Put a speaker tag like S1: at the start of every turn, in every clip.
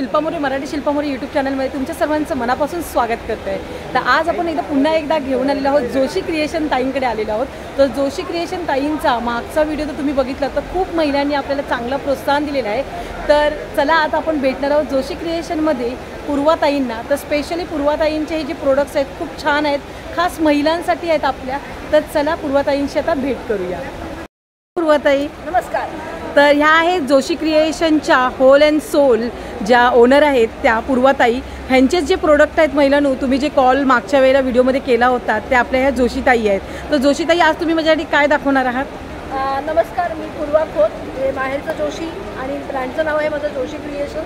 S1: Shilpa More Marathi Shilpa More YouTube चॅनलमध्ये तुमच्या सर्वांचं मनापासून स्वागत करते आहे। तर आज आपण पुन्हा एकदा घेऊन आलेलो आहोत, जोशी क्रिएशन ताईंकडे आलेलो आहोत। तर जोशी क्रिएशन ताईंचा मागचा व्हिडिओ तर तुम्ही बघितला तर खूप महिलांनी आपल्याला चांगलं प्रोत्साहन दिलेलं आहे। तर चला आता आपण भेटणार आहोत जोशी क्रिएशनमध्ये पूर्वाताईंना। तर स्पेशली पूर्वाताईंचे हे जे प्रोडक्ट्स आहेत खूप छान आहेत, खास महिलांसाठी आहेत आपल्या। तर चला पूर्वाताईंशी आता भेट करूया। पूर्वाताई
S2: नमस्कार।
S1: तर ह्या आहेत जोशी क्रिएशनच्या होल अँड सोल ज्या ओनर आहेत त्या पूर्वाताई। ह्यांचेच जे प्रोडक्ट आहेत महिलांनो, तुम्ही जे कॉल मागच्या वेळेला व्हिडिओमध्ये केला होता ते आपल्या ह्या जोशीताई आहेत। तर जोशीताई आज तुम्ही माझ्यासाठी काय दाखवणार आहात?
S2: नमस्कार, मी पूर्वा खोत, हे माहेरचं जोशी आणि ब्रँडचं नाव आहे माझं जोशी क्रिएशन।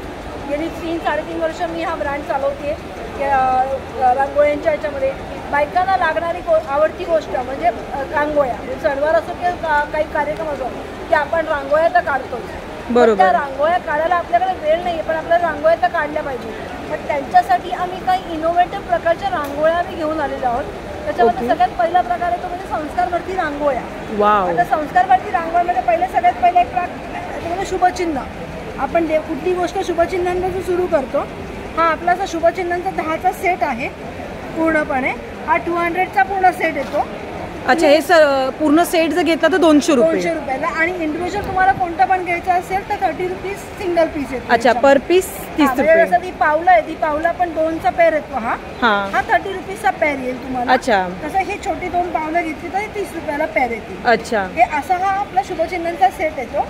S2: गेली 3-3.5 वर्ष मी हा ब्रँड चालवते रांगोळ्यांच्या ह्याच्यामध्ये। बायकांना लागणारी आवडती गोष्ट म्हणजे रांगोळ्या, सणवार असो किंवा काही कार्यक्रम असो की आपण रांगोळ्या तर काढतोच, बरोबर। त्या रांगोळ्या काढायला आपल्याकडे वेळ नाही आहे, पण आपल्याला रांगोळ्या तर काढल्या पाहिजे। पण त्यांच्यासाठी आम्ही काही इनोव्हेटिव्ह प्रकारच्या रांगोळ्या आम्ही घेऊन आलेलो आहोत। त्याच्यामध्ये सगळ्यात पहिला प्रकार आहे तो म्हणजे संस्कारवरती रांगोळ्या। आता संस्कारवरती रांगोळ्यामध्ये सगळ्यात पहिला एक म्हणजे शुभचिन्ह। आपण कुठली गोष्ट शुभचिन्हांपासून सुरू करतो। हा आपला असा शुभचिन्हांचा 10चा सेट आहे पूर्णपणे। हा 200चा पूर्ण सेट येतो।
S1: अच्छा, हे पूर्ण सेट जर घेतला तर 200
S2: रुपयाला, आणि इंडिव्हिज्युअल तुम्हाला कोणतं पण घ्यायचं असेल तर 30 रुपीज सिंगल पीस येतो।
S1: अच्छा, पर पीस 30 रुपये।
S2: जसं ती पावलं आहे, ती पावला पण 2चा पेअर येतो। हा 30 रुपीजचा पेअर येईल तुम्हाला। अच्छा, तसं हे छोटी 2 पावलं घेतली तर 30 रुपयाला पेअर येते। अच्छा, हे असा हा आपला शुभचिन्हांचा सेट येतो।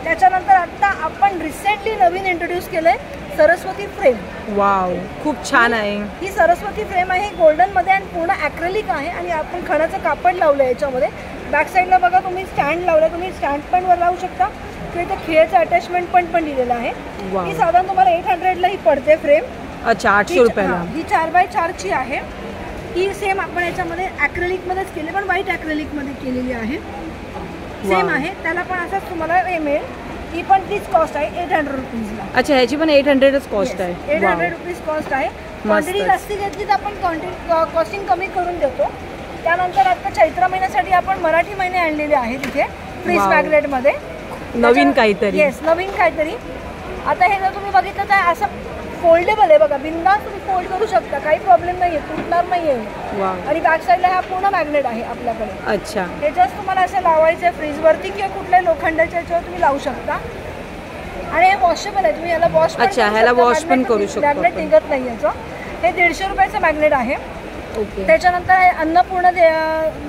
S2: त्याच्यानंतर आता आपण रिसेंटली नवीन इंट्रोड्यूस केलंय सरस्वती फ्रेम। वाव, खूप छान आहे। ही सरस्वती फ्रेम आहे, गोल्डन मध्ये आणि पूर्ण ॲक्रेलिक आहे आणि आपण खणाचं कापड लावलंय याच्यामध्ये। बॅक साईडला बघा तुम्ही स्टँड लावलाय, तुम्ही स्टँड पण वर लावू शकता किंवा इथे खेळचं अटॅचमेंट पण दिलेलं आहे। ही साधारण तुम्हाला 800ला ही पडते फ्रेम। अच्छा, 800 रुपयाला। ही 4x4ची आहे। ही सेम आपण याच्यामध्ये ॲक्रेलिक मध्येच केली, पण व्हाईट ॲक्रेलिक मध्ये केलेली आहे। सेम आहे, त्याला पण असंच तुम्हाला हे मिळेल। ही पण तीच कॉस्ट आहे 800 रुपीजला। अच्छा, ह्याची पण 800च कॉस्ट आहे। 800 रुपीज कॉस्ट आहे। क्वांटिटी जास्त घेतली तर आपण कॉस्टिंग कमी करून देतो। त्यानंतर आता चैत्र महिन्यासाठी आपण मराठी महिने आणलेले आहेत इथे फ्रीज मॅग्नेट मध्ये, नवीन काहीतरी। येस, नवीन काहीतरी। आता हे जर तुम्ही बघितलं तर असं फोल्डेबल आहे बघा, बिंदास तुम्ही फोल्ड करू शकता, काही प्रॉब्लेम नाहीये, तुटणार नाहीये। आणि बॅक साईडला हा पूर्ण मॅग्नेट आहे आपल्याकडे। अच्छा, हे जस्ट तुम्हाला असं लावायचं फ्रीजवरती किंवा कुठल्याही लोखंडाच्या याच्यावर तुम्ही लावू शकता। आणि हे वॉशेबल आहे, तुम्ही याला वॉश पण करू शकता, मॅग्नेट निघत नाही याचं। हे 150 रुपयाचं मॅग्नेट आहे। ओके, त्याच्यानंतर अन्नपूर्ण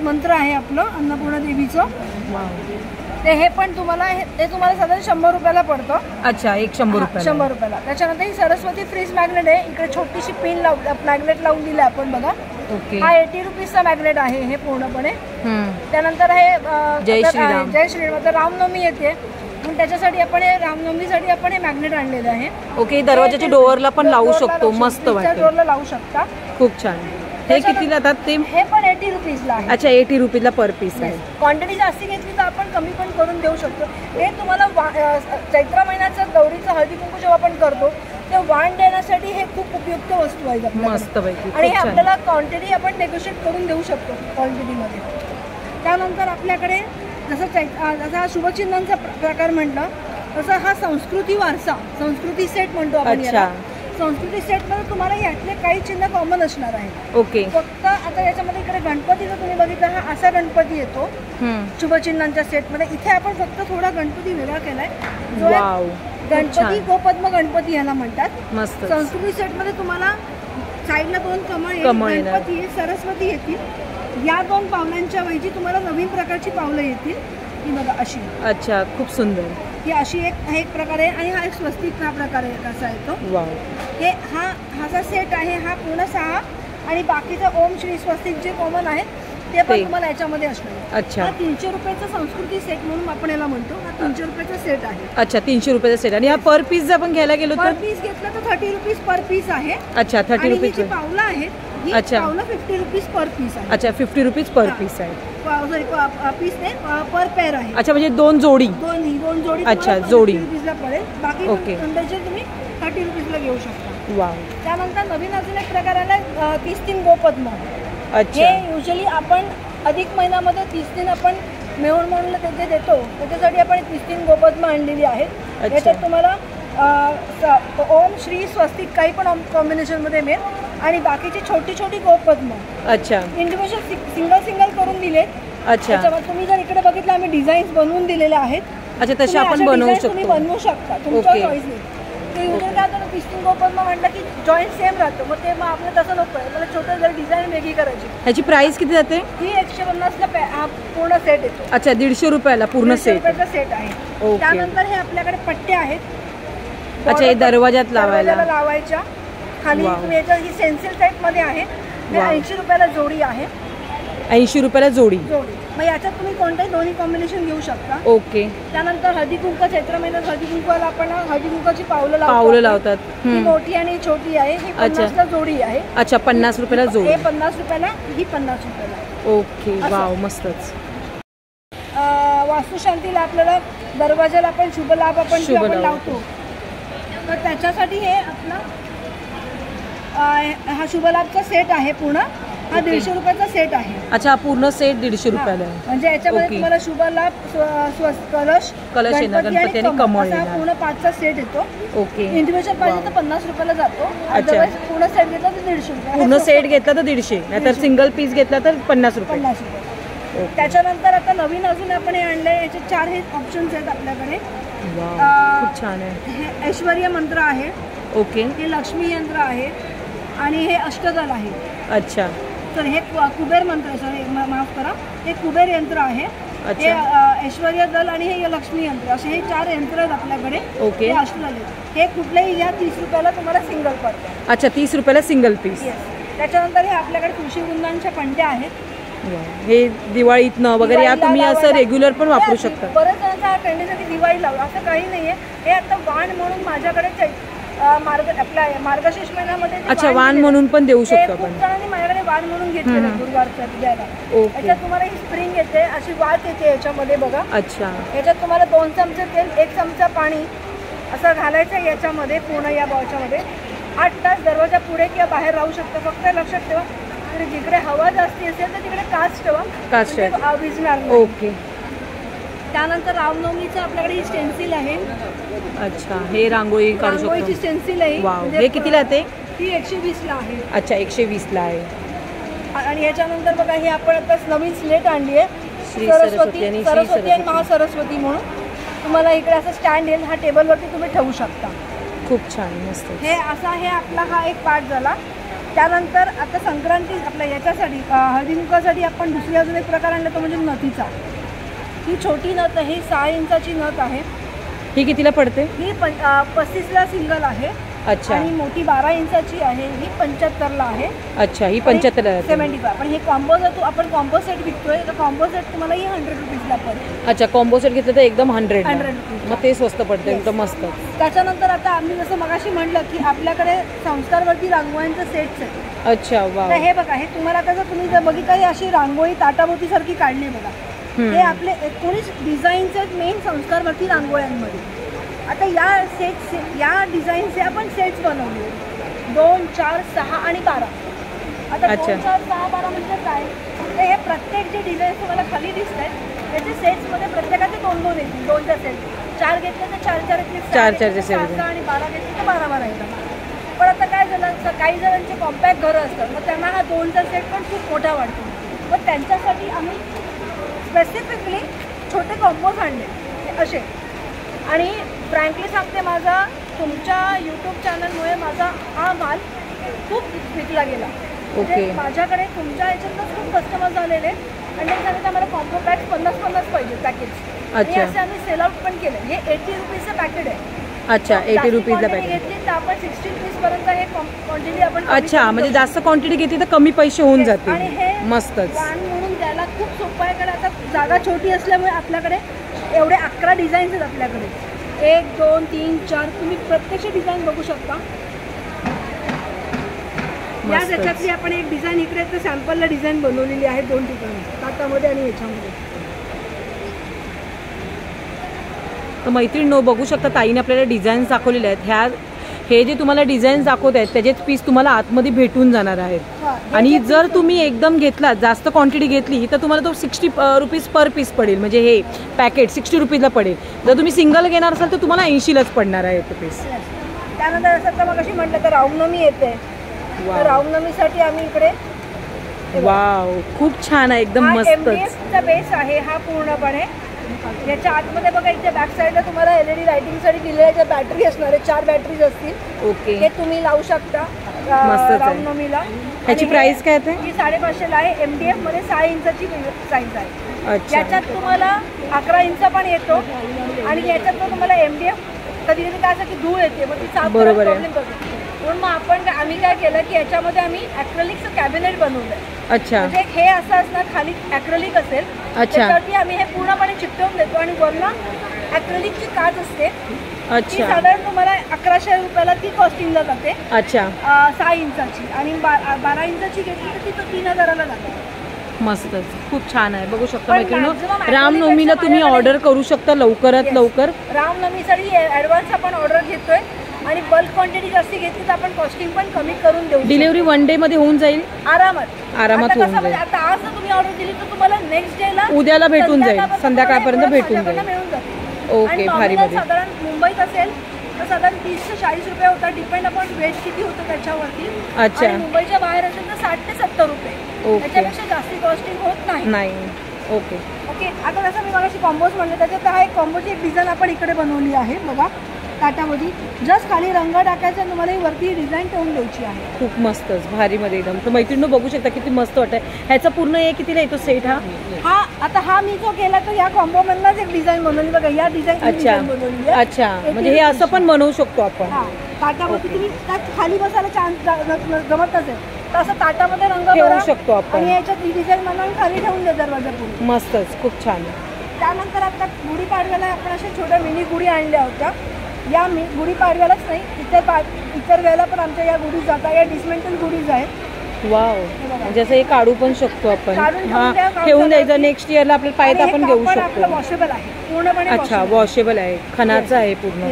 S2: मंत्र आहे आपलं, अन्नपूर्ण देवीचं। हे पण तुम्हाला साधारण 100 रुपयाला पडतं। अच्छा, 100 रुपयाला। त्याच्यानंतर ही सरस्वती फ्रीज मॅग्नेट आहे, इकडे छोटीशी पिन मॅग्नेट लावून दिली आपण बघा। हा 80 रुपीजचा मॅग्नेट आहे हे पूर्णपणे। त्यानंतर हे जय श्रीराम रामनवमी येते, त्याच्यासाठी आपण रामनवमीसाठी आपण हे मॅग्नेट आणलेलं आहे। ओके, दरवाजाच्या डोअरला पण लावू शकतो, मस्त वाटतं, डोअरला लावू शकता, खूप छान। हे कितीला जातात ते? हे पण 80 रुपीजला आहे। अच्छा, 80 रुपीजला पर पीस आहे। क्वांटिटी जास्त घेतली तर आपण कमी पण करून देऊ शकतो। हे तुम्हाला चैत्र महिन्याचं गौरीचं हळदी कुंकू जेव्हा आपण करतो ते वाण देण्यासाठी हे खूप उपयुक्त वस्तू आहेत आपल्याला, मस्त पैकी। आणि हे आपल्याला क्वांटिटी आपण नेगोशिएट करून देऊ शकतो क्वांटिटीमध्ये। त्यानंतर आपल्याकडे जसा शुभचिन्हांचा प्रकार म्हटलं तसं हा संस्कृती वारसा, संस्कृती सेट म्हणतो आपण याला। संस्कृती सेटमध्ये तुम्हाला यातले काही चिन्ह कॉमन असणार आहे। ओके, फक्त आता याच्यामध्ये इकडे गणपतीचा तुम्ही बघितला, हा असा गणपती येतो शुभचिन्हांच्या सेटमध्ये। इथे आपण फक्त थोडा गणपती वेगळा केलाय, गणपती गोपद्म गणपती याला म्हणतात। मस्त। संस्कृती सेटमध्ये तुम्हाला साईडला 2 कमळ, गणपती सरस्वती येतील। या 2 पावलांच्या ऐवजी तुम्हाला नवीन प्रकारची पावलं येतील, ही बघा अशी। अच्छा, खूप सुंदर। ही अशी एक प्रकार आहे, आणि हा एक स्वस्तिक प्रकार आहे कसा येतो। हे हा सेट आहे, हा पूर्ण 6, आणि बाकीचा ओम श्री स्वस्तिक जे कॉमन आहेत ते पण तुम्हाला याच्यामध्ये असणार। अच्छा, 300 रुपयाचा संस्कृती सेट म्हणून आपण याला म्हणतो। हा 300 रुपयाचा सेट आहे। अच्छा, 300 रुपयाचा सेट। आणि हा पर पीस जर आपण घ्यायला गेलो तर पर पीस घेतला तर 30 रुपीज पर पीस आहे। अच्छा, 30 रुपीज पावलं आहेत। अच्छा, पावलं 50 रुपीज पर पीस आहे। अच्छा, 50 रुपीज पर पीस आहे। सॉरी, पीस नाही, पर पेअर आहे। अच्छा, म्हणजे 2 जोडी। 2 जोडी। अच्छा, जोडी रुपीजला पडेल। बाकी तुम्ही 30 रुपीजला घेऊ शकता। वाव। त्यानंतर नवीन अजून एक प्रकार आला 30 गोपद्म। अच्छा, हे युजली आपण अधिक महिन्यामध्ये 30 आपण मेहुण म्हणून ते देतो, त्याच्यासाठी आपण 30 गोपद्म आणलेली आहेत। याच्यात तुम्हाला ओम श्री स्वस्तिक काही पण कॉम्बिनेशनमध्ये मिळेल आणि बाकीची छोटी छोटी गोपद्म.
S1: अच्छा.
S2: इंडिव्हिज्युअल सिंगल करून दिले.
S1: अच्छा.
S2: तुम्ही जर इकडे बघितलं आम्ही डिझाईन्स बनवून दिलेले आहेत.
S1: अच्छा, तसे आपण बनवू शकतो.
S2: तुम्ही बनवू शकता तुमच्या चॉईसने. ते युजर काय होतं पिस्टन गोपद्म म्हटलं की जॉईंट सेम राहतो, मग ते मग आपल्याला तसं नको आहे. मला छोटं जर डिझाईन वेगळी करायची.
S1: ह्याची प्राइस किती जाते?
S2: ही 150ला हा पूर्ण सेट येतो.
S1: अच्छा, 150 रुपयाला पूर्ण सेट.
S2: सेट आहे. त्यानंतर हे आपल्याकडे पट्टे आहेत.
S1: अच्छा, हे दरवाजात
S2: लावायच्या. खाली तुम्ही याच्या ही सेन्सिल टाईप मध्ये आहे. 80 रुपयाला जोडी आहे.
S1: 80 रुपयाला जोडी.
S2: मग याच्यात तुम्ही कोणतेही दोन्ही कॉम्बिनेशन घेऊ शकता.
S1: ओके.
S2: त्यानंतर हळदी कुंकू चैत्र महिन्यात हळदी कुंकूला आपण हळदी कुंकूची पावलं
S1: लावतात.
S2: ही मोठी आणि छोटी आहे. ही 50ला जोडी आहे.
S1: अच्छा, 50 रुपयाला जोडी.
S2: हे 50 रुपयाला, ही 50 रुपयाला.
S1: ओके, वाव, मस्तच.
S2: वास्तुशांतीला आपल्याला दरवाजाला आपण शुभ लाभ आपण लावतो, तर त्याच्यासाठी हे आपला हा शुभ लाभचा सेट आहे पूर्ण. हा 150 रुपयाचा सेट आहे.
S1: अच्छा, पूर्ण सेट 150 रुपयाला आहे.
S2: म्हणजे याच्यामध्ये तुम्हाला शुभ लाभ, कलश गणपती आणि कमळ असा पूर्ण 5चा सेट येतो.
S1: ओके.
S2: इंडिव्हिज्युअल पाहिजे तर 50 रुपयाला जातो. अदरवाइज पूर्ण सेट घेतला तर 150 रुपये.
S1: पूर्ण सेट घेतला तर 150, नाहीतर सिंगल पीस घेतला तर 50 रुपये.
S2: 50 रुपये. त्याच्यानंतर आता नवीन अजून आपण हे आणले. याचे 4 हे ऑप्शन्स आहेत आपल्याकडे.
S1: खूप छान आहे.
S2: हे ऐश्वर्य मंत्र आहे.
S1: ओके. हे
S2: लक्ष्मी यंत्र आहे आणि हे अष्टदल आहे.
S1: अच्छा.
S2: तर हे कुबेर मंत्र आहे. सॉरी, माफ करा, हे कुबेर यंत्र आहे. हे ऐश्वर्य दल आणि हे लक्ष्मी यंत्र, असे हे 4 यंत्र आहेत आपल्याकडे.
S1: ओके.
S2: अष्टदल हे कुठलेही या 30 रुपयाला तुम्हाला सिंगल पडतं.
S1: अच्छा, 30 रुपयाला सिंगल पीस.
S2: त्याच्यानंतर हे आपल्याकडे तुळशी वृंदांच्या पंड्या आहेत.
S1: हे दिवाळीत वगैरे या तुम्ही असं रेग्युलर पण वापरू शकता.
S2: बरेच जणांचा हा ट्रेंड आहे की दिवाळी लावू, असं काही नाहीये. हे आता वाण म्हणून माझ्याकडे मार्गशीर्ष महिन्यामध्ये.
S1: अच्छा, वाण म्हणून पण देऊ शकतो आपण.
S2: खूप जणांनी माझ्याकडे वाण म्हणून घेतलेलं गुरुवारच्या द्यायला. याच्यात तुम्हाला ही स्प्रिंग येते, अशी वात येते याच्यामध्ये बघा.
S1: अच्छा.
S2: याच्यात तुम्हाला 2 चमचे तेल, 1 चमचा पाणी असं घालायचं याच्यामध्ये. पूर्ण या बॉलच्यामध्ये 8 तास दरवाजा पुढे किंवा बाहेर राहू शकतं. फक्त लक्षात ठेवा, जिकडे हवा जास्ती असेल तर तिकडे काच ठेवा, विजणार नाही.
S1: ओके.
S2: त्यानंतर रामनवमीचं आपल्याकडे ही स्टेन्सिल आहे.
S1: अच्छा, हे रांगोळी काढू शकतो.
S2: रांगोळीची स्टेन्सिल आहे.
S1: हे कितीला आहे?
S2: ही 120ला आहे.
S1: अच्छा, 120ला आहे.
S2: आणि याच्यानंतर बघा, ही आपण आता नवीन स्लेट आणली आहे. सरस्वती आणि महासरस्वती म्हणून. तुम्हाला इकडे असं स्टँड येईल. हा टेबलवरती तुम्ही ठेवू शकता.
S1: खूप छान, मस्त.
S2: हे असा हे आपला हा एक पार्ट झाला. त्यानंतर आता संक्रांती आपल्या याच्यासाठी हळदी कुंकवासाठी आपण दुसरी अजून एक प्रकार आणला, तो म्हणजे नथीचा. ही छोटी नथ आहे. 6 इंचाची नथ आहे.
S1: ही कितीला पडते?
S2: ही 35ला सिंगल आहे.
S1: अच्छा.
S2: आणि मोठी 12 इंचाची आहे. ही 75ला आहे.
S1: अच्छा, ही 75ला आहे.
S2: 75. पण हे कॉम्बो जर आपण कॉम्बो सेट विकतोय तर कॉम्बो सेट तुम्हाला ही 100 रुपीजला पडेल.
S1: अच्छा, कॉम्बो सेट घेतलं तर एकदम 100
S2: रुपीज.
S1: मग ते स्वस्त पडतं, एकदम मस्त.
S2: त्याच्यानंतर आता आम्ही जसं मगाशी म्हटलं की आपल्याकडे संस्कारवरती रांगोळ्यांचे सेट्स आहेत.
S1: अच्छा, वा.
S2: हे बघा, हे तुम्हाला आता जर तुम्ही जर बघितलं, ही अशी रांगोळी ताटाभोवती सारखी काढली बघा. हे आपले 19 डिझाईन्स आहेत मेन संस्कारवरती रांगोळ्यांमध्ये. आता या डिझाईनचे आपण सेट्स बनवले 2, 4, 6 आणि 12. आता 2, 4, 6, 12 म्हणजे काय, तर हे प्रत्येक जे डिझाईन तुम्हाला खाली दिसत आहेत त्याचे सेट्समध्ये प्रत्येकाचे 2-2 येतील. 2च्या सेट 4 घेतले तर 4-4 येतील. 4 आणि 12 घेतले तर 12-12 येतात. पण आता काय झालं, काही जणांचे कॉम्पॅक्ट घरं असतात, मग त्यांना हा 2चा सेट पण खूप मोठा वाटतो. मग त्यांच्यासाठी आम्ही स्पेसिफिकली छोटे कॉम्पोज आणले असे. आणि फ्रँकली सांगते, माझा तुमच्या यूट्यूब चॅनलमुळे माझा हा माल खूप विकला गेला. म्हणजे माझ्याकडे तुमच्या याच्यातच खूप कस्टमर झालेले आणि ते सांगितलं आम्हाला कॉम्बो पॅक 50-50 पाहिजे पॅकेज. आणि असे आम्ही सेल आउट पण केले. हे 80 रुपीजचं पॅकेट आहे.
S1: अच्छा, 80 रुपीजला पॅकेट
S2: घेतली तर आपण 60 रुपीजपर्यंत हे क्वांटिटी आपण.
S1: अच्छा, म्हणजे जास्त क्वांटिटी घेतली तर कमी पैसे होऊन जातील.
S2: आणि हे
S1: मस्तच
S2: वाण म्हणून द्यायला खूप सोपं आहे. कारण आता जागा छोटी असल्यामुळे आपल्याकडे एवढे 11 डिझाईन्स आहेत आपल्याकडे. 1, 2, 3, 4 तुम्ही प्रत्यक्ष डिझाईन बघू शकता. या त्याच्यातली आपण एक डिझाईन इकडे तर सॅम्पलला डिझाईन बनवलेली आहे 2 ठिकाणी, ताटामध्ये आणि याच्यामध्ये. तर
S1: मैत्रिणींनो बघू शकता, ताईने आपल्याला डिझाईन्स दाखवलेले आहेत. हे जे तुम्हाला डिझाईन दाखवत आहेत त्याचेच पीस तुम्हाला आतमध्ये भेटून जाणार आहेत आणि जर तुम्ही एकदम घेतला जास्त क्वांटिटी घेतली तर तुम्हाला तो 60 रुपीज पर पीस पडेल. म्हणजे हे पॅकेट 60 रुपीजला पडेल. जर तुम्ही सिंगल घेणार असाल तर तुम्हाला 80लाच पडणार आहे ते पीस.
S2: त्यानंतर असं तर मग अशी म्हटलं तर रामनवमी येते. रामनवमीसाठी आम्ही इकडे
S1: वाव खूप छान आहे एकदम मस्त.
S2: चा बेस आहे हा पूर्णपणे. याच्या आतमध्ये बघा इथे बॅक साईडला तुम्हाला LED लाइटिंगसाठी दिलेल्या बॅटरी असणार आहे. 4 बॅटरीज असतील. ओके हे तुम्ही लावू शकता रामनवमीला.
S1: ह्याची प्राइस काय आहे?
S2: ही 550 ला आहे. MDF मध्ये 6 इंचाची साईज आहे. याच्यात तुम्हाला 11 इंच पण येतो आणि याच्यात तुम्हाला MDF कधी कधी काय असं की धूळ येते मग ती साफ करायला प्रॉब्लेम करतो. म्हणून मग आम्ही काय केलं की याच्यामध्ये आम्ही ॲक्रेलिकचं कॅबिनेट बनवलंय. अच्छा म्हणजे हे असं असणार खाली ॲक्रेलिक असेल त्याच्यावरती आम्ही हे पूर्णपणे चिकटवून देतो आणि वरनं ॲक्रेलिकची काच असते. ती साधारण तुम्हाला 1100 रुपयाला ती कॉस्टिंगला जाते. अच्छा 6 इंचाची आणि 12 इंचाची घेतली तर ती 3000ला जाते.
S1: मस्तच खूप छान आहे. बघू शकता मैत्रिणी रामनवमीला तुम्ही ऑर्डर करू शकता लवकरात लवकर.
S2: रामनवमीसाठी ॲडव्हान्स आपण ऑर्डर घेतोय आणि बल्क क्वांटिटी जास्ती घेतली तर आपण कॉस्टिंग पण कमी करून देऊ.
S1: डिलिव्हरी 1 डे मध्ये होऊन जाईल आरामात होऊन जाईल.
S2: आता आज जर तुम्ही ऑर्डर दिली तर तुम्हाला नेक्स्ट डे ला
S1: उद्याला भेटून जाईल. संध्याकाळपर्यंत भेटून जाईल. ओके भारी भारी.
S2: साधारण मुंबईत असेल तर साधारण 30 ते 40 रुपये होता. डिपेंड आपण वेट किती होतं त्याच्यावरती. अच्छा मुंबईच्या बाहेर असेल तर 60 ते 70 रुपये. त्याच्यापेक्षा जास्ती कॉस्टिंग होत नाही. Okay okay. आता जसं मी मगाशी कॉम्बोज म्हणले त्याच्यात हा एक कॉम्बोची एक डिझाईन आपण इकडे बनवली आहे बघा ताटामध्ये. जस्ट खाली रंग टाकायचा तुम्हाला वरती डिझाईन ठेवून द्यायची आहे. खूप
S1: मस्तच भारी मध्ये एकदम. तर मैत्रिणी बघू शकता किती मस्त वाटतंय. ह्याचा पूर्ण हे कितीला येतो सेट
S2: हा आता हा मी जो केला तर या कॉम्बो मधलाच एक डिझाईन बनवली बघा. या डिझाईन बनवली.
S1: अच्छा म्हणजे हे असं पण बनवू शकतो आपण.
S2: ताटामध्ये तुम्ही खाली बसायला चान्स जमत नसेल तर असं ताटामध्ये रंग
S1: ठेवू शकतो आपण
S2: आणि याच्यात ही डिझाईन बनवून खाली ठेवून दे दरवाजा पुढे.
S1: मस्तच खूप छान.
S2: त्यानंतर आता गुढीपाडव्याला आपण अशा छोट्या मिनी गुढी आणल्या होत्या. या गुढीपाडव्यालाच नाही इतर वेळेला पण आमच्या या गुढी जातात. या डिसमेंटल गुढीज आहेत.
S1: वाव म्हणजे असं हे काढू पण शकतो आपण. हा ठेवून द्यायचं. नेक्स्ट इयरला आपल्याला पाहिजे आपण घेऊ शकतो.
S2: वॉशेबल आहे पूर्णपणे.
S1: अच्छा वॉशेबल आहे. खणाचं आहे पूर्ण.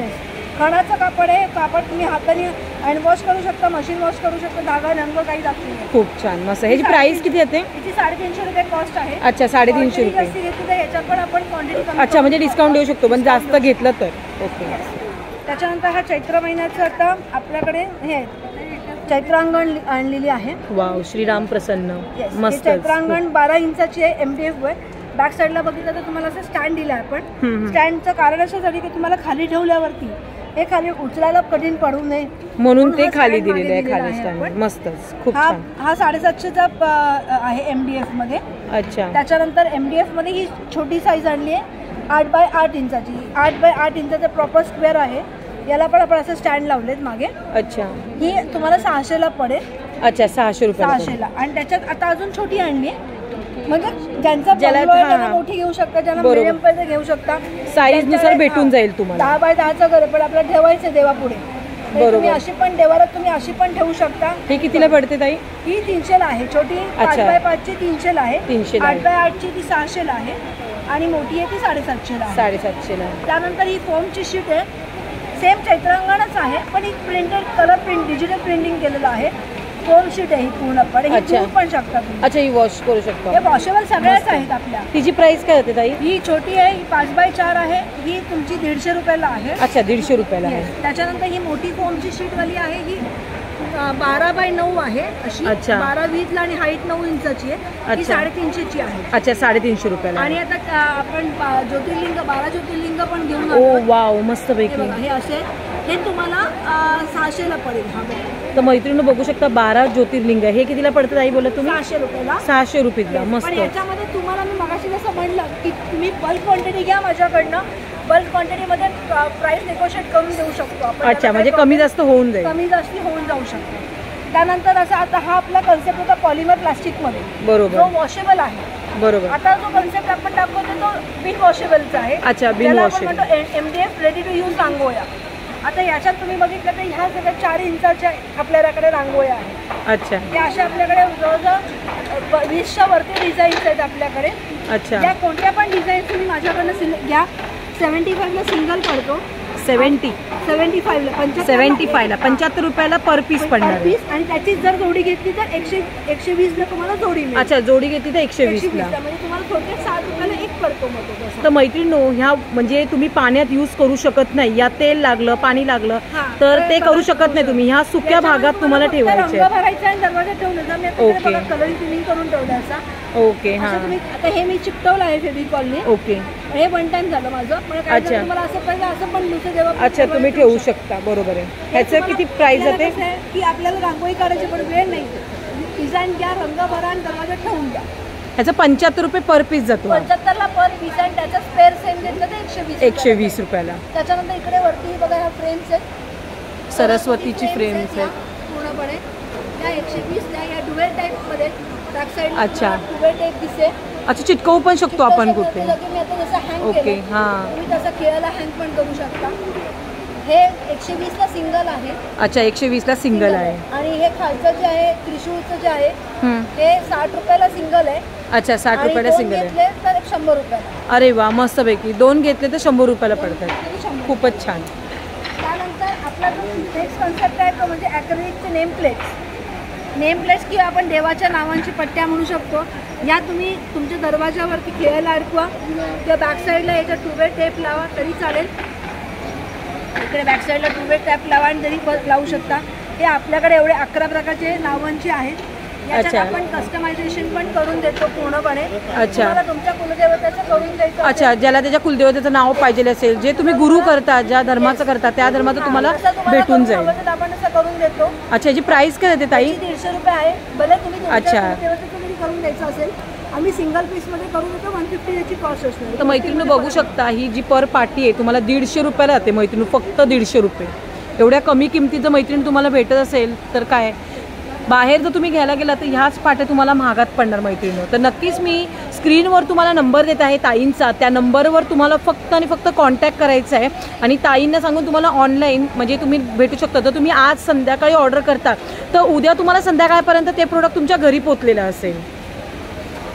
S2: खणाचं कापड आहे. कापड तुम्ही हाताने हँड वॉश करू शकता मशीन वॉश करू शकता. धागा रंग काही जात नाही.
S1: खूप छान मस्त. ह्याची प्राइस किती येते?
S2: याची 350 रुपये कॉस्ट आहे.
S1: अच्छा 350 रुपये.
S2: याच्यात पण आपण क्वांटिटी
S1: अच्छा म्हणजे डिस्काउंट देऊ शकतो पण जास्त घेतलं तर. ओके.
S2: त्याच्यानंतर हा चैत्र महिन्याचं आता आपल्याकडे हे चैत्रांगण आणलेली आहे.
S1: वाव श्रीराम प्रसन्न. मस्त.
S2: चैत्रांगण 12 इंचाची आहे. MDF आहे. बॅक साईडला बघितलं तर तुम्हाला असं स्टँड दिलं आहे आपण. स्टँडचं कारण अशासाठी की तुम्हाला खाली ठेवल्यावरती हे खाली उचलायला कठीण पडू नये
S1: म्हणून ते खाली दिलेलं आहे. खाली स्टँड मस्तच खूप छान.
S2: हा 750चा आहे MDF मध्ये. अच्छा त्याच्यानंतर MDF मध्ये ही छोटी साईज आणली आहे 8 बाय 8 इंचाची. 8 बाय 8 इंचाचं प्रॉपर स्क्वेअर आहे. याला पण आपण असं स्टँड लावलेत मागे. अच्छा ही तुम्हाला 600ला पडेल. अच्छा 600 रुपये 600ला. आणि त्याच्यात आता अजून छोटी आणली म्हणजे ज्यांचा मोठी घेऊ शकता ज्यांना मिडियम पाहिजे घेऊ शकता. साईज नुसार भेटून जाईल तुम्हाला. 10 बाय 10चं घर पण आपल्याला ठेवायचं देवापुढे. तुम्ही अशी पण देवारात तुम्ही अशी पण ठेवू शकता. हे कितीला पडते ताई? ही 300ला आहे. छोटी 5 बाय 5 ची 300ला आहे. 8 बाय 8 ची ती 600ला आहे आणि मोठी आहे ती 750ला. 750ला. त्यानंतर ही फोमची शीट आहे. सेम चैत्रांगणच आहे पण ही printed colour print digital printing केलेलं आहे. फोम शीट आहे ही पूर्णपणे. ही धुवू पण शकता तुम्ही. अच्छा ही वॉश करू शकतो. हे वॉशेबल सगळ्याच आहेत आपल्या. तिची प्राइस काय होते ताई? ही छोटी आहे. ही 5 बाय 4 आहे. ही तुमची 150 रुपयाला आहे. अच्छा 150 रुपयाला आहे. त्याच्यानंतर ही मोठी फोमची शीटवाली आहे. ही 12 बाय 9 आहे अशी. 12-20 ला आणि हाईट 9 इंचाची आहे. ही 350ची आहे. अच्छा 350 रुपयाला. आणि आता आपण ज्योतिर्लिंग 12 ज्योतिर्लिंग पण घेऊन आलो. वाव मस्त पैकी. हे असे हे तुम्हाला 600ला पडेल. तर मैत्रिणी बघू शकता 12 ज्योतिर्लिंग. हे कितीला पडतं आई बोला तुम्ही? 600 रुपयाला. 600 रुपयाला. मस्त. याच्यामध्ये तुम्हाला मी मगाशी जसं म्हणलं की तुम्ही बल्क क्वांटिटी घ्या माझ्याकडनं. बल्क क्वांटिटीमध्ये प्राइस नेगोशिएट करून देऊ शकतो आपण. अच्छा म्हणजे कमी जास्त होऊन जाईल. कमी जास्त होऊन जाऊ शकतो. त्यानंतर असं आता हा आपला कन्सेप्ट होता पॉलिमर प्लास्टिकमध्ये. बरोबर. जो वॉशेबल आहे. बरोबर. आता जो कन्सेप्ट आपण दाखवतो तो बिन वॉशेबलचा आहे. अच्छा बिन washable. MDF ready to use रांगोळ्या. आता याच्यात तुम्ही बघितलं तर ह्या सगळ्या 4 इंचाच्या आपल्याकडे रांगोळ्या आहेत. अच्छा या अशा आपल्याकडे जवळजवळ 20च्या वरती डिझाईन्स आहेत आपल्याकडे. अच्छा या कोणत्या पण डिझाईन तुम्ही माझ्याकडनं घ्या. 75ला सिंगल पडतो.
S1: 70
S2: 75
S1: ला 75 रुपयाला पर पीस पडणार आहे.
S2: आणि त्याची जर जोडी घेतली तर 120 ला तुम्हाला जोडी मिळेल.
S1: अच्छा, जोडी घेतली तर 120 ला.
S2: म्हणजे तुम्हाला थोडक्यात 60 रुपयाला एक पडतो मग तो.
S1: तर मैत्रिणींनो, ह्या म्हणजे तुम्ही पाण्यात यूज करू शकत नाही, या तेल लागलं पाणी लागलं तर ते करू शकत नाही तुम्ही. ह्या सुक्या भागात तुम्हाला ठेवायचे.
S2: रंग भरायचा आणि दरवाजा ठेवलं जर मी आता कलर फिलिंग करून ठेवलं असा.
S1: ओके. हा,
S2: आता हे मी चिकटवलं आहे फेविकॉलने.
S1: ओके.
S2: हे वन टाइम झालं माझं.
S1: अच्छा,
S2: तुम्हाला असं पाहिजे असं पण दुसरं जेव्हा
S1: अच्छा तुम्ही ठेवू शकता. बरोबर आहे. ह्याचं किती प्राइस जाते?
S2: की आपल्याला रांगोळी काढायची पण वेळ नाही, डिझाईन घ्या, रंग भरा आणि दरवाजा ठेवून द्या.
S1: ह्याचं 75 रुपये पर पीस जातो.
S2: 75 ला पर पीस आणि त्याचा स्पेअर सेम घेतलं तर
S1: 120 रुपयाला.
S2: त्याच्यानंतर इकडे वरती बघा ह्या फ्रेम्स आहेत,
S1: सरस्वतीची फ्रेम्स आहेत
S2: पूर्णपणे. त्या 120 ला या डुवेल टाईप मध्ये बॅक साइड.
S1: अच्छा,
S2: डुवेल टाईप दिसते.
S1: अच्छा, चिटकवू पण शकतो आपण कुठे?
S2: मी आता जसं हँग
S1: ओके.
S2: केलं तुम्ही तसं खेळायला हँग पण करू शकता. हे 120 ला सिंगल आहे.
S1: अच्छा, 120 ला सिंगल आहे.
S2: आणि हे खालचं जे आहे त्रिशूळचं जे आहे हे 60 रुपयाला सिंगल आहे.
S1: अच्छा, 60 रुपयाला सिंगल आहे.
S2: घेतले तर 100 रुपयाला.
S1: अरे वा, मस्त पैकी. 2 घेतले तर 100 रुपयाला पडतात. खूपच छान.
S2: त्यानंतर आपला जो नेक्स्ट कॉन्सेप्ट आहे तो म्हणजे ॲक्रेलिकचे नेम प्लेट्स. नेम प्लेट्स किंवा आपण देवाच्या नावांची पट्ट्या म्हणू शकतो. या तुम्ही तुमच्या दरवाजावरती खेळायला अडकवा किंवा बॅक साईडला याच्या टूवे टेप लावा तरी चालेल. इकडे बॅक साईडला टूवे टेप लावा आणि तरी लावू शकता. हे आपल्याकडे एवढे 11 प्रकारचे नावांचे आहेत. याच्यात आपण कस्टमायझेशन पण करून देतो पूर्णपणे.
S1: अच्छा,
S2: तुमच्या कुलदेवतेचं करून द्यायचं.
S1: अच्छा, ज्याला त्याच्या कुलदेवतेचं नाव पाहिजे असेल, जे तुम्ही गुरु करता, ज्या धर्माचं करता त्या धर्माचं तुम्हाला भेटून जाईल.
S2: आपण असं करून देतो.
S1: अच्छा, याची प्राइस काय देते ताई?
S2: 150 रुपये आहे. भले तुम्ही
S1: अच्छा
S2: करून द्यायचं असेल, आम्ही सिंगल पीस मध्ये करून देतो. 150 याची कॉस्ट असणार.
S1: तर मैत्रिणी बघू शकता, ही जी पर पार्टी आहे तुम्हाला 150 रुपयाला जाते मैत्रिणी, फक्त 150 रुपये. एवढ्या कमी किमतीचं मैत्रिणी तुम्हाला भेटत असेल तर काय, बाहेर जर तुम्ही घ्यायला गेला तर ह्याच पाट्या तुम्हाला महागात पडणार मैत्रिणी. तर नक्कीच मी स्क्रीनवर तुम्हाला नंबर देत आहे ताईंचा. त्या नंबरवर तुम्हाला फक्त आणि फक्त कॉन्टॅक्ट करायचा आहे आणि ताईंना सांगून तुम्हाला ऑनलाईन म्हणजे तुम्ही भेटू शकता. तर तुम्ही आज संध्याकाळी ऑर्डर करता तर उद्या तुम्हाला संध्याकाळपर्यंत ते प्रोडक्ट तुमच्या घरी पोचलेलं असेल.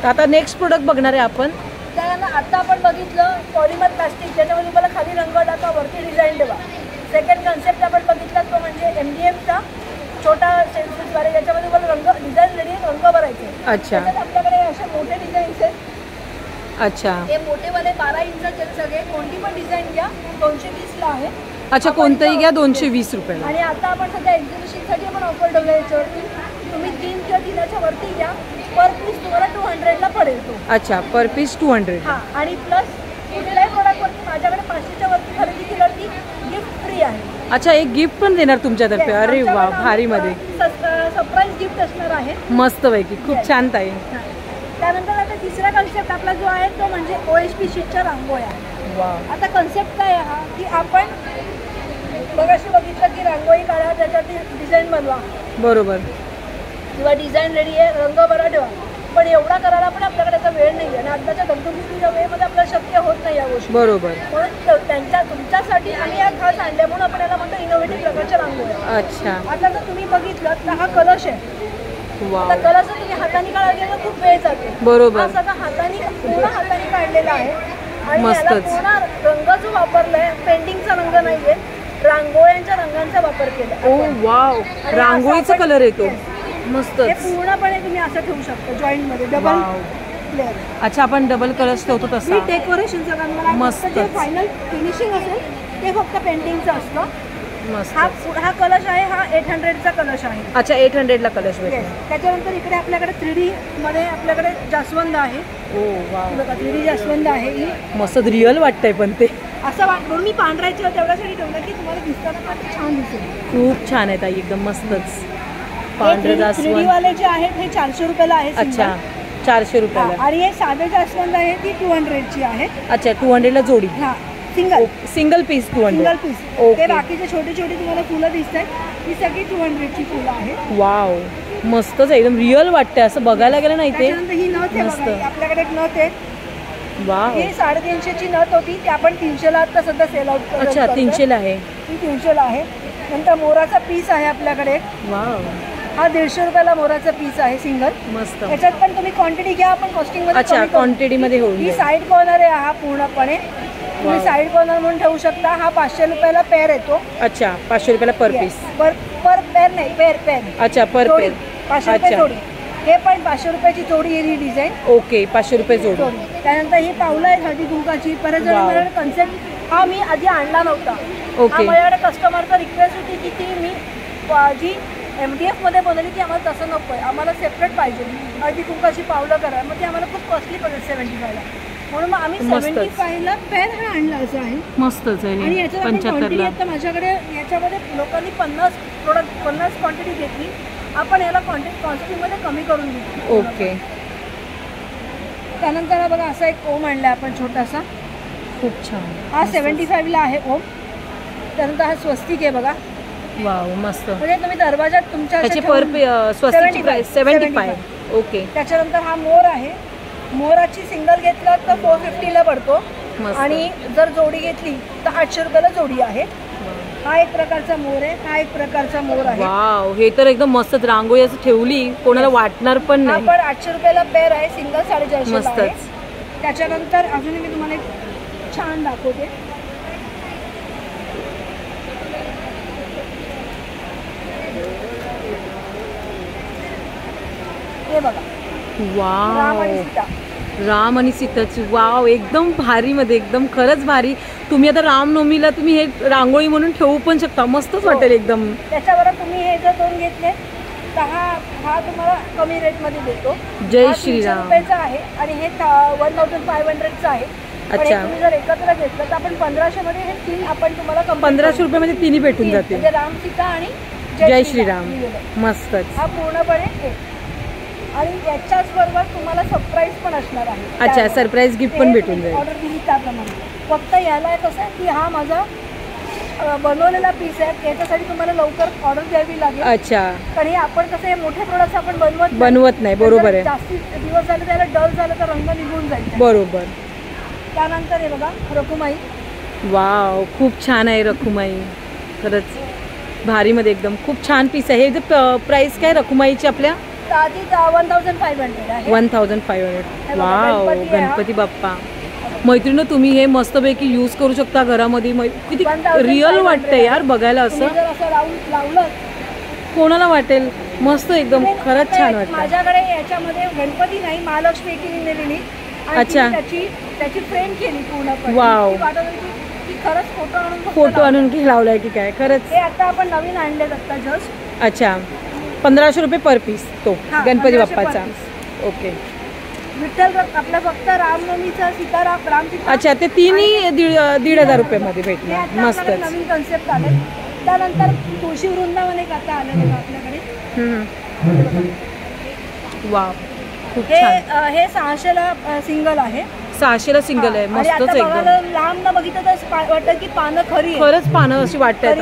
S1: तर आता नेक्स्ट प्रोडक्ट बघणार आहे आपण.
S2: त्याला आता आपण बघितलं पॉलिमर प्लास्टिक, ज्याच्यामध्ये तुम्हाला खाली रंग टाका, वरती डिझाईन ठेवा. सेकंड कन्सेप्ट आपण बघितला तो म्हणजे MDFचा छोटा सेन्सिसद्वारे, याच्यामध्ये तुम्हाला रंग डिझाईन रेडी रंग भरायचे.
S1: अच्छा,
S2: आपल्याकडे असे मोठे डिझाईन्स आहेत.
S1: अच्छा,
S2: हे मोठेवाले 12 इंचाचे सगळे. कोणती पण डिझाईन घ्या, 220 ला आहे.
S1: अच्छा, कोणतंही घ्या 220 रुपयाला.
S2: आणि आता आपण सध्या एक्झिबिशनसाठी आपण ऑफर ठेवला याच्यावरती. तुम्ही 3 किंवा 3च्या वरती घ्या, पर पीस तुम्हाला 200 ला पडेल तो.
S1: अच्छा, पर पीस 200.
S2: हां, आणि प्लस कुठल्याही प्रोडक्टवरती माझ्याकडे 500च्या वरती खरेदी केल्यावरती गिफ्ट फ्री आहे.
S1: अच्छा, एक गिफ्ट पण देणार तुमच्यातर्फे. अरे वा, भारी मध्ये
S2: सरप्राईज गिफ्ट असणार आहे.
S1: मस्त पैकी, खूप छान ताई.
S2: त्यानंतर आता तिसरा कन्सेप्ट आपला जो आहे तो म्हणजे OSP शीटच्या रांगोळ्या. आता कन्सेप्ट काय आहे हा, की आपण मगाशी बघितलं की रांगोळी काढा, त्याच्यात डिझाईन बनवा. बरोबर. किंवा डिझाइन रेडी आहे, रंग बरा ठेवा. पण एवढा करायला पण आपल्याकडे आता वेळ नाही आहे आणि आताच्या धगधगीच्या वेळेमध्ये आपल्याला शक्य होत नाही या गोष्टी. बरोबर. म्हणून तुमच्यासाठी आम्ही या खास आणल्या म्हणून आपण याला म्हणतो इनोव्हेटिव्ह प्रकारच्या रांगोळ्या. अच्छा. आता जर तुम्ही बघितलं तर हा कलश आहे. आता कलश तुम्ही हाताने काढायला गेला खूप वेळ जाते. बरोबर. हा सगळा पूर्ण हाताने काढलेला आहे आणि याला पूर्ण रंग जो वापरलाय पेंटिंगचा रंग नाहीये, रांगोळ्यांच्या रंगांचा वापर केला.
S1: ओ वाव, रांगोळीचा कलर येतो. मस्त.
S2: हे पूर्णपणे तुम्ही असं ठेवू शकता जॉईंट मध्ये डबल लेअर.
S1: अच्छा, आपण डबल कलश ठेवतो तसं.
S2: डेकोरेशनचं काम मला मस्त. जे फायनल फिनिशिंग असेल ते फक्त पेंटिंगचं असतं. मस्त. हा कलश आहे, हा 800चा कलश आहे.
S1: अच्छा, 800ला कलश भेटतो.
S2: त्याच्यानंतर इकडे आपल्याकडे 3D मध्ये आपल्याकडे जास्वंद आहे. ओ वाव, बघा 3D जास्वंद आहे. ही
S1: मस्त रिअल वाटतंय पण ते
S2: असं वाटतं. मी पांढरायचं तेवढ्यासाठी ठेवलं की तुम्हाला दिसताना छान दिसेल.
S1: खूप छान आहे ताई, एकदम मस्तच. पांढरे जास्वंद
S2: 3D वाले जे आहेत हे 400 रुपयाला आहे.
S1: अच्छा, 400 रुपयाला.
S2: आणि हे साधे जास्वंद आहे ती 200ची आहे.
S1: अच्छा, 200ला जोडी.
S2: हा, सिंगल पीस 200. Single piece. ते बाकीचे छोटी छोटी तुम्हाला फुलं दिसतात, ही सगळी 200ची फुलं आहेत. वाव,
S1: मस्तच, एकदम रिअल वाटतंय असं बघायला गेलं नाही ते.
S2: ही नथ आहे, आपल्याकडे एक नथ आहे. वाव, ही 350ची नथ होती, ती आपण 300ला आता सध्या सेल आउट.
S1: अच्छा, 300ला आहे.
S2: ही 300ला आहे. नंतर मोराचा पीस आहे आपल्याकडे. वाव, हा 150 रुपयाला मोराचा पीस आहे सिंगल. मस्त. याच्यात पण तुम्ही क्वांटिटी घ्या, आपण कॉस्टिंग मध्ये. अच्छा,
S1: क्वांटिटी मध्ये होईल.
S2: ही साइड कॉर्नर आहे हा पूर्णपणे. तुम्ही साईड कॉर्नर म्हणून ठेवू शकता. हा 500 रुपयाला पेअर येतो.
S1: अच्छा, 500 रुपयाला पर पीस.
S2: पर पेअर नाही, पेअर.
S1: अच्छा, पर पेअर
S2: 500 रुपये जोडी. हे पण 500 रुपयाची जोडी आहे ही डिझाईन.
S1: ओके, 500 रुपये जोडी.
S2: त्यानंतर ही पावलं आहे हळदी कुंकाची. परत जर माझ्याकडे कन्सेप्ट हा मी आधी आणला नव्हता.
S1: ओके.
S2: माझ्याकडे कस्टमरचा रिक्वेस्ट होती की ती मी जी MDF मध्ये बनवली ती आम्हाला तसं नको आहे, आम्हाला सेपरेट पाहिजे हळदी कुंकाची पावलं करा. मग ती आम्हाला खूप कॉस्टली पडेल 75ला. म्हणून मग आम्ही 75ला पेअर हा आणला असं आहे.
S1: मस्तच आहे.
S2: आणि याच्यात क्वांटिटी आता माझ्याकडे याच्यामध्ये लोकांनी 50 प्रोडक्ट 50 क्वांटिटी घेतली. आपण याला क्वांटिटीमध्ये कमी करून घेऊ.
S1: ओके.
S2: त्यानंतर बघा असा एक ओम आणला आपण छोटासा.
S1: खूप छान.
S2: हा 75ला आहे ओम. त्यानंतर हा स्वस्तिक आहे बघा.
S1: वाव, मस्त.
S2: म्हणजे तुम्ही दरवाजात तुमच्या
S1: पर स्वस्तिकची प्राइस 75. ओके.
S2: त्याच्यानंतर हा मोर आहे. मोराची सिंगल घेतला तर 450ला पडतो. आणि जर जोडी घेतली तर 800 रुपयाला जोडी आहे. हा एक प्रकारचा मोर आहे. हा एक प्रकारचा मोर आहे.
S1: वाव, हे तर एकदम मस्त. रांगोळी असं ठेवली कोणाला वाटणार पण नाही.
S2: हा पण 800 रुपयाला पेअर आहे. सिंगल 450
S1: मस्तच.
S2: आहे. त्याच्यानंतर अजून मी तुम्हाला एक छान दाखवते. हे बघा.
S1: वाव, राम आणि सीताची. वाव, एकदम भारी मध्ये, एकदम खरंच भारी. तुम्ही आता रामनवमीला तुम्ही हे रांगोळी म्हणून ठेवू पण शकता. मस्तच वाटेल एकदम.
S2: त्याच्यावर तुम्ही हे जर 2 घेतले तर हा तुम्हाला कमी रेट मध्ये देतो.
S1: जय श्रीराम
S2: रुपयाचा आहे आणि हे 1500चा आहे. अच्छा. तुम्ही जर एकत्र घेतलं तर आपण 1500 मध्ये हे 3 आपण तुम्हाला
S1: 1500 रुपयामध्ये 3 भेटून जाते.
S2: म्हणजे राम सीता आणि
S1: जय श्रीराम. मस्तच.
S2: हा पूर्णपणे. आणि याच्याच बरोबर तुम्हाला सरप्राईज पण असणार आहे.
S1: अच्छा, सरप्राईज गिफ्ट पण भेटून जाईल.
S2: ऑर्डर दिली त्याप्रमाणे. फक्त याला कसं आहे की हा माझा बनवलेला पीस आहे. त्याच्यासाठी तुम्हाला लवकर ऑर्डर द्यावी लागेल. अच्छा. कारण हे आपण कसं हे मोठे प्रोडक्ट्स आपण बनवत नाही. बरोबर आहे. जास्ती दिवस झाले त्याला डल झालं तर रंग निघून जाईल. बरोबर. त्यानंतर हे बघा रखुमाई.
S1: वाव, खूप छान आहे रखुमाई. खरंच भारीमध्ये एकदम खूप छान पीस आहे. हे प्राइस काय रखुमाईची आपल्या?
S2: 1500 आहे.
S1: 1500. वाव, गणपती बाप्पा. मैत्रिणी तुम्ही हे मस्तपैकी यूज करू शकता घरामध्ये. किती रिअल वाटतंय यार बघायला. असं
S2: लावलं
S1: कोणाला वाटेल मस्त एकदम. खरंच छान वाटतं.
S2: माझ्याकडे याच्यामध्ये गणपती नाही, महालक्ष्मी केलेली. अच्छा. त्याची फ्रेम केली पूर्णपणे.
S1: वाव,
S2: खरंच
S1: फोटो आणून की लावलाय की काय? खरंच.
S2: हे आता आपण नवीन आणले आता जस्ट.
S1: अच्छा, 1500 रुपये पर पीस तो गणपती बाप्पाचा. ओके.
S2: विठ्ठल आपला फक्त रामनवमीचा सीताराम राम सीता.
S1: अच्छा, ते तिन्ही 1500 रुपयामध्ये भेटणार. मस्त.
S2: नवीन कन्सेप्ट आले. त्यानंतर तुळशी वृंदावन एक आता आलेलं आपल्याकडे.
S1: वाव, खूप
S2: छान. हे 600ला सिंगल आहे.
S1: 600ला सिंगल आहे. मस्तच एकदम.
S2: लांब न बघितलं तर वाटतं की पानं खरी.
S1: खरंच पानं अशी वाटतात.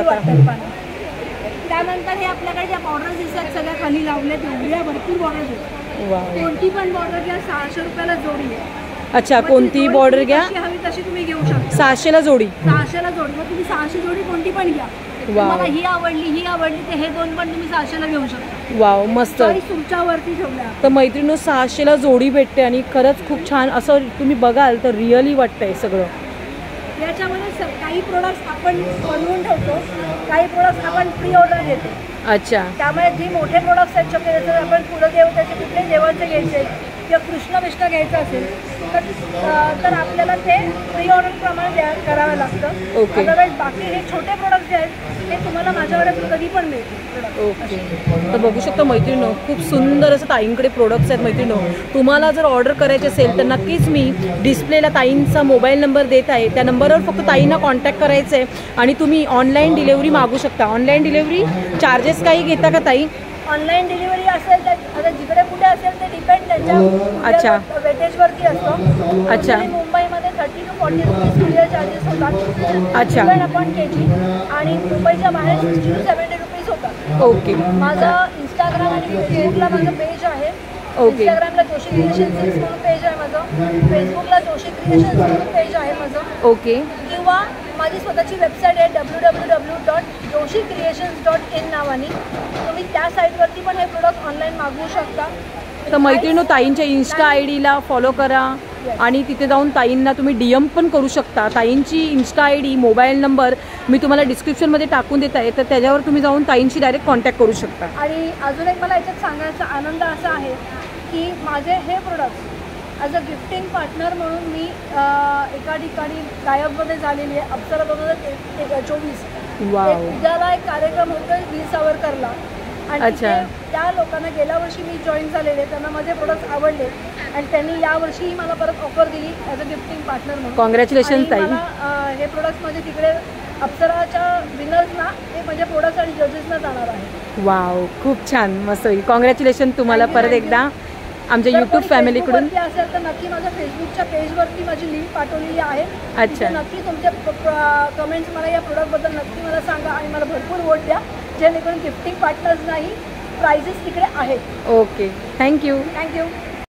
S2: त्यानंतर हे आपल्याकडे ज्या बॉर्डर्स दिसतात सगळ्या खाली लावल्यात एवढ्या भरपूर बॉर्डर्स आहेत. कोणती पण बॉर्डर घ्या 600 रुपयाला जोडी आहे.
S1: अच्छा, कोणती बॉर्डर घ्या
S2: हवी तशी तुम्ही घेऊ शकता.
S1: 600ला जोडी.
S2: 600ला जोडी. मग तुम्ही 600 जोडी कोणती पण घ्या. तुम्हाला ही आवडली ते हे 2 पण तुम्ही 600ला घेऊ शकता.
S1: वाव, मस्त.
S2: तुमच्यावरती ठेवल्या.
S1: तर मैत्रिणी 600ला जोडी भेटते आणि खरंच खूप छान. असं तुम्ही बघाल तर रिअली वाटतंय सगळं.
S2: याच्यामध्ये काही प्रोडक्ट्स आपण बनवून ठेवतो, काही प्रोडक्ट्स आपण प्री ऑर्डर घेतो.
S1: अच्छा.
S2: त्यामुळे जी मोठे प्रोडक्ट्स आहेत शक्य जर आपण कुलदेवतेचे कुठल्याही देवांचे घ्यायचे किंवा कृष्ण विष्णू घ्यायचं असेल तर आपल्याला ते प्री ऑर्डर प्रमाणे करावं लागतं.
S1: ओके.
S2: अदरवाईज बाकी हे छोटे प्रोडक्ट्स जे आहेत ते तुम्हाला माझ्याकडे कधी पण मिळतील.
S1: ओके. तर बघू शकता मैत्रिणी खूप सुंदर असं ताईंकडे प्रोडक्ट्स आहेत. मैत्रिणी तुम्हाला जर ऑर्डर करायचे असेल तर नक्कीच मी डिस्प्लेला ताईंचा मोबाईल नंबर देत आहे. त्या नंबरवर फक्त ताईंना कॉन्टॅक्ट करायचं आहे आणि तुम्ही ऑनलाईन डिलेवरी मागू शकता. ऑनलाईन डिलेवरी चार्जेस काही घेता का ताई?
S2: ऑनलाईन डिलिव्हरी असेल तर आता जिकडे कुठे असेल ते डिपेंड त्यांच्या वेटेजवरती असतो. अच्छा. मुंबईमध्ये 30 to 40 रुपीज कुरिअर चार्जेस होतात. अच्छा. आपण केजी आणि मुंबईच्या बाहेर 60 to 70 रुपीज होतात. ओके. माझं इंस्टाग्राम आणि फेसबुकला माझं पेज आहे. इंस्टाग्रामला जोशी क्रिएशन 6 म्हणून पेज आहे माझं. फेसबुकला जोशी क्रिएशन म्हणून पेज आहे माझं. ओके. किंवा माझी स्वतःची वेबसाईट आहे www.joshicreations.in नावाने. तुम्ही त्या साईटवरती पण हे प्रोडक्ट ऑनलाईन मागवू शकता.
S1: तर मैत्रिणी ताईंच्या इन्स्टा आय डीला फॉलो करा. आणि तिथे जाऊन ताईंना तुम्ही DM पण करू शकता. ताईंची इन्स्टा ID, मोबाईल नंबर मी तुम्हाला डिस्क्रिप्शनमध्ये टाकून देत आहे, तर त्याच्यावर तुम्ही जाऊन ताईंशी डायरेक्ट कॉन्टॅक्ट करू शकता.
S2: आणि अजून एक मला याच्यात सांगायचा आनंद असा आहे की माझे हे products as a gifting partner म्हणून मी एका ठिकाणी गायबमध्ये झालेली आहे. अप्सरा 2024 उद्याला एक कार्यक्रम होतोय वीर सावरकरला आणि त्या लोकांना गेल्या वर्षी मी जॉईन झालेले, त्यांना माझे प्रोडक्ट्स आवडले आणि त्यांनी यावर्षीही मला परत ऑफर दिली ॲज अ गिफ्टिंग पार्टनर म्हणून. कॉंग्रॅच्युलेशन ताई. हे प्रोडक्ट्स म्हणजे तिकडे अप्सराच्या विनर्सना हे म्हणजे प्रोडक्ट्स आणि जजेसना जाणार आहे.
S1: वाव, खूप छान, मस्त होईल. कॉंग्रॅच्युलेशन तुम्हाला परत एकदा आमच्या यूट्यूब फॅमिलीकडून.
S2: असेल तर नक्की माझ्या फेसबुकच्या पेजवरती माझी लिंक पाठवलेली आहे.
S1: अच्छा,
S2: नक्की तुमचे कमेंट्स मला या प्रोडक्टबद्दल नक्की मला सांगा आणि मला भरपूर वोट द्या, जेणेकरून गिफ्टिंग पार्टनर्स नाही प्राइजेस तिकडे आहेत.
S1: Okay, thank you.
S2: थँक्यू.